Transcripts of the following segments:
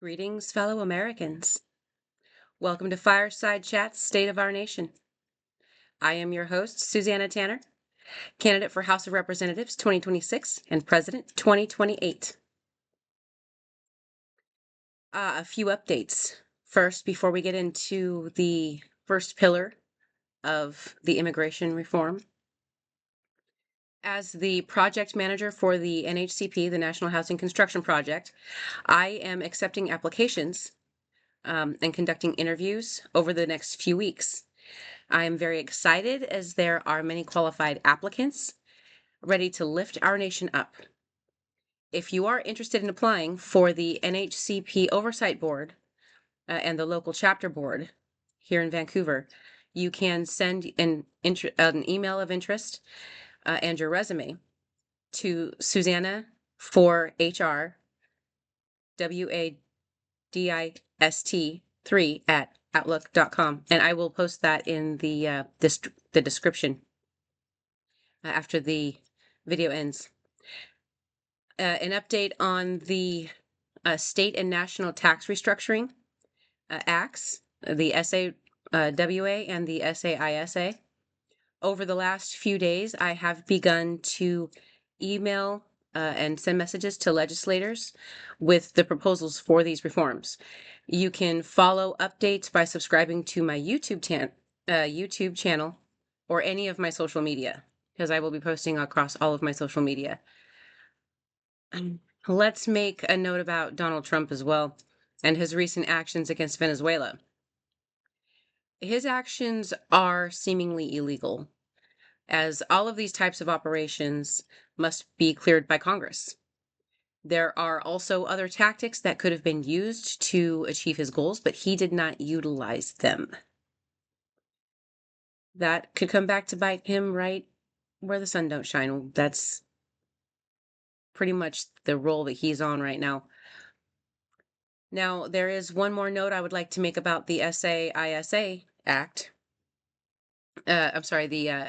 Greetings, fellow Americans. Welcome to Fireside Chat's State of Our Nation. I am your host, Susanna Tanner, candidate for House of Representatives 2026 and President 2028. A few updates. First, before we get into the first pillar of the immigration reform. As the project manager for the NHCP, the National Housing Construction Project, I am accepting applications and conducting interviews over the next few weeks. I am very excited as there are many qualified applicants ready to lift our nation up. If you are interested in applying for the NHCP Oversight Board and the local chapter board here in Vancouver, you can send an email of interest and your resume to Susanna for HR WADIST 3 at outlook.com, and I will post that in the description after the video ends. An update on the state and national tax restructuring acts, the SAWA and the SAISA. Over the last few days, I have begun to email and send messages to legislators with the proposals for these reforms. You can follow updates by subscribing to my YouTube channel or any of my social media, because I will be posting across all of my social media. Let's make a note about Donald Trump as well and his recent actions against Venezuela. His actions are seemingly illegal, as all of these types of operations must be cleared by Congress. There are also other tactics that could have been used to achieve his goals, but he did not utilize them. That could come back to bite him right where the sun don't shine. That's pretty much the role that he's on right now. Now, there is one more note I would like to make about the SAISA Act. The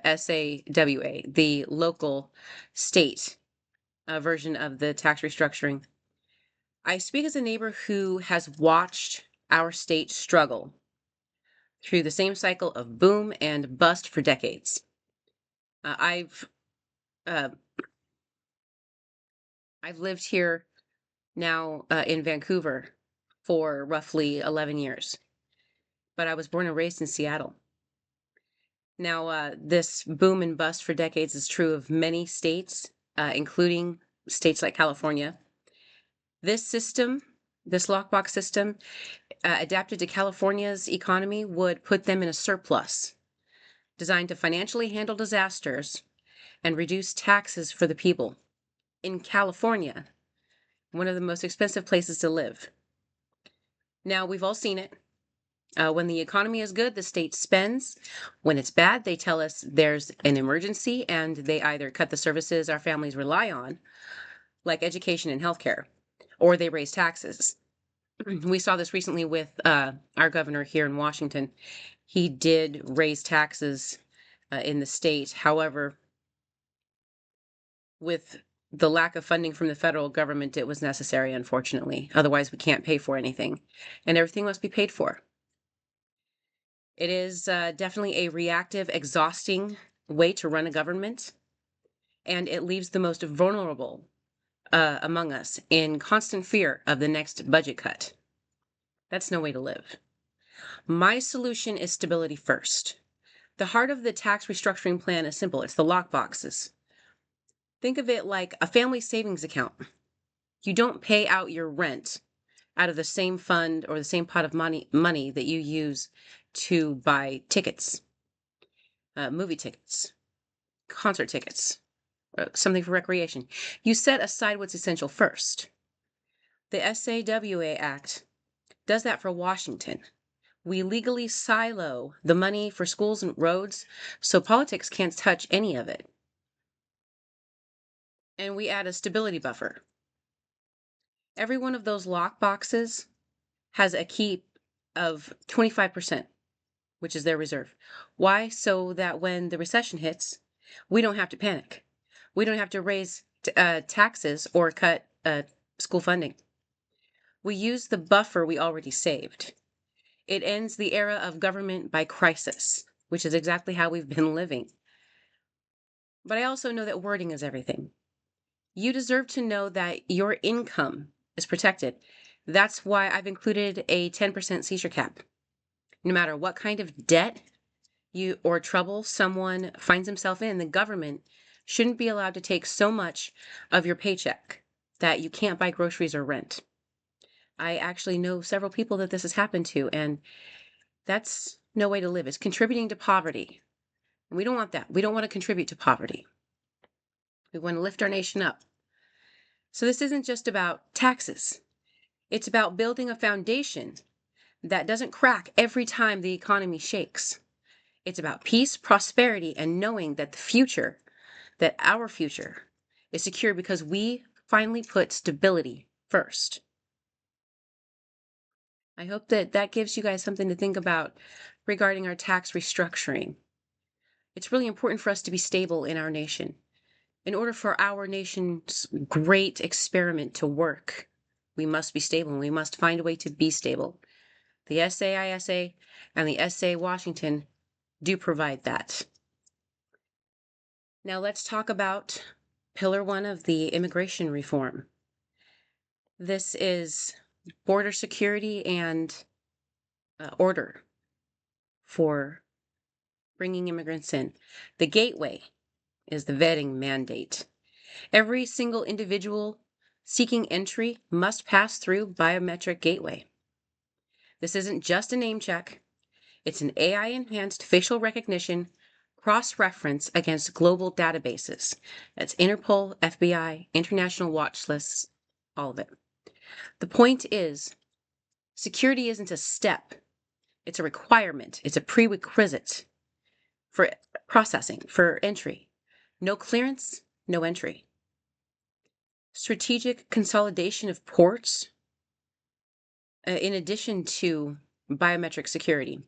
SAWA, the local state version of the tax restructuring. I speak as a neighbor who has watched our state struggle through the same cycle of boom and bust for decades. I've lived here now in Vancouver for roughly 11 years, but I was born and raised in Seattle. Now, this boom and bust for decades is true of many states, including states like California. This system, this lockbox system, adapted to California's economy, would put them in a surplus, designed to financially handle disasters and reduce taxes for the people. In California, one of the most expensive places to live. Now, we've all seen it. When the economy is good, the state spends. When it's bad, they tell us there's an emergency and they either cut the services our families rely on, like education and healthcare, or they raise taxes. We saw this recently with our governor here in Washington. He did raise taxes in the state. However, with the lack of funding from the federal government, it was necessary, unfortunately. Otherwise, we can't pay for anything, and everything must be paid for. It is definitely a reactive, exhausting way to run a government, and it leaves the most vulnerable among us in constant fear of the next budget cut. That's no way to live. My solution is stability first. The heart of the tax restructuring plan is simple. It's the lockboxes. Think of it like a family savings account. You don't pay out your rent out of the same fund or the same pot of money that you use to buy tickets, movie tickets, concert tickets, something for recreation. You set aside what's essential first. The SAWA Act does that for Washington. We legally silo the money for schools and roads, so politics can't touch any of it. And we add a stability buffer. Every one of those lock boxes has a keep of 25%, which is their reserve. Why? So that when the recession hits, we don't have to panic. We don't have to raise taxes or cut school funding. We use the buffer we already saved. It ends the era of government by crisis, which is exactly how we've been living. But I also know that wording is everything. You deserve to know that your income is protected. That's why I've included a 10% seizure cap. No matter what kind of debt you or trouble someone finds himself in, the government shouldn't be allowed to take so much of your paycheck that you can't buy groceries or rent. I actually know several people that this has happened to, and that's no way to live. It's contributing to poverty. And we don't want that. We don't want to contribute to poverty. We want to lift our nation up. So this isn't just about taxes. It's about building a foundation that doesn't crack every time the economy shakes. It's about peace, prosperity, and knowing that our future is secure because we finally put stability first. I hope that that gives you guys something to think about regarding our tax restructuring. It's really important for us to be stable in our nation. In order for our nation's great experiment to work, we must be stable and we must find a way to be stable. The SAISA and the SA Washington do provide that. Now let's talk about Pillar 1 of the immigration reform. This is border security and order for bringing immigrants in. The gateway is the vetting mandate. Every single individual seeking entry must pass through biometric gateway. This isn't just a name check. It's an AI-enhanced facial recognition cross-reference against global databases. That's Interpol, FBI, international watch lists, all of it. The point is, security isn't a step. It's a requirement. It's a prerequisite for processing, for entry. No clearance, no entry. Strategic consolidation of ports, in addition to biometric security.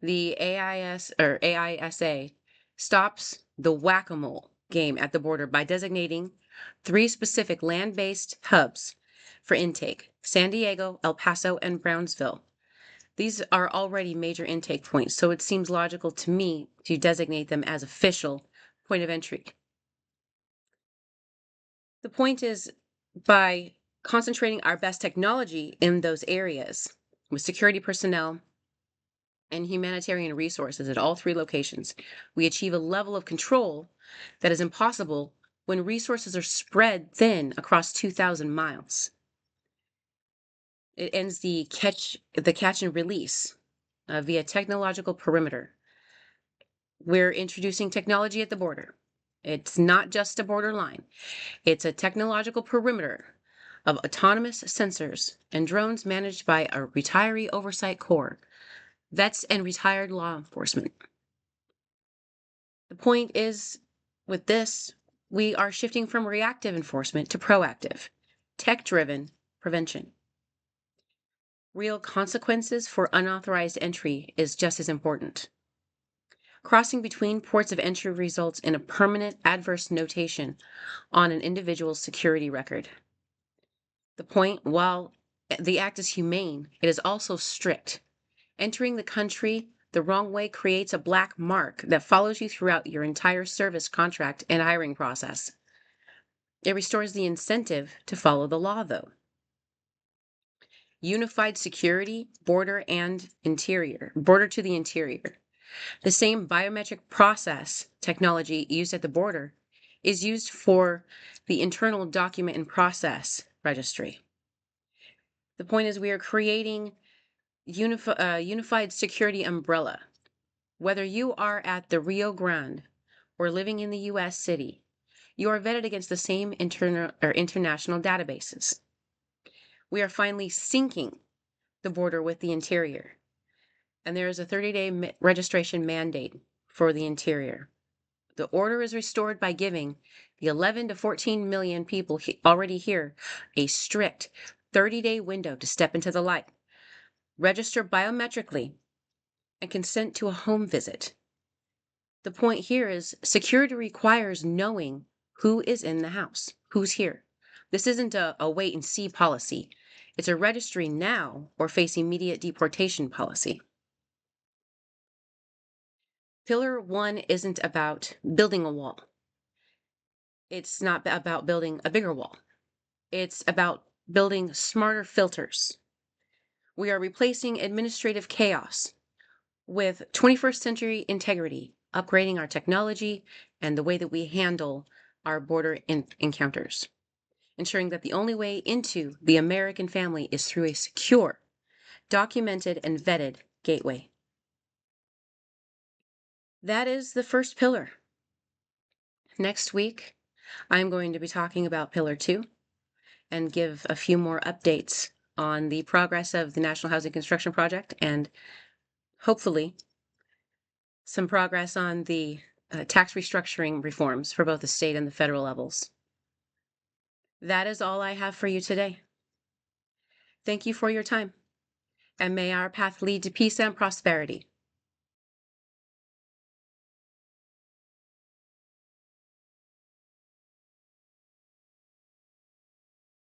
The AISA stops the whack-a-mole game at the border by designating 3 specific land-based hubs for intake: San Diego, El Paso, and Brownsville. These are already major intake points, so it seems logical to me to designate them as official point of entry. The point is, by concentrating our best technology in those areas with security personnel and humanitarian resources at all 3 locations, we achieve a level of control that is impossible when resources are spread thin across 2,000 miles. It ends the catch and release via technological perimeter. We're introducing technology at the border. It's not just a border line. It's a technological perimeter of autonomous sensors and drones managed by a retiree oversight corps, vets and retired law enforcement. The point is, with this, we are shifting from reactive enforcement to proactive, tech-driven prevention. Real consequences for unauthorized entry is just as important. Crossing between ports of entry results in a permanent adverse notation on an individual's security record. The point, while the act is humane, it is also strict. Entering the country the wrong way creates a black mark that follows you throughout your entire service contract and hiring process. It restores the incentive to follow the law, though. Unified security, border to the interior. The same biometric process technology used at the border is used for the internal document and process registry. The point is, we are creating unified security umbrella. Whether you are at the Rio Grande or living in the U.S. city, you are vetted against the same international databases. We are finally syncing the border with the interior, and there is a 30-day registration mandate for the interior. The order is restored by giving the 11 to 14 million people already here a strict 30-day window to step into the light, register biometrically, and consent to a home visit. The point here is security requires knowing who is in the house, who's here. This isn't a wait and see policy. It's a registry now or face immediate deportation policy. Pillar 1 isn't about building a wall. It's not about building a bigger wall. It's about building smarter filters. We are replacing administrative chaos with 21st century integrity, upgrading our technology and the way that we handle our border encounters, ensuring that the only way into the American family is through a secure, documented, and vetted gateway. That is the first pillar. Next week, I'm going to be talking about Pillar 2 and give a few more updates on the progress of the National Housing Construction Project and hopefully some progress on the tax restructuring reforms for both the state and the federal levels. That is all I have for you today. Thank you for your time, and may our path lead to peace and prosperity.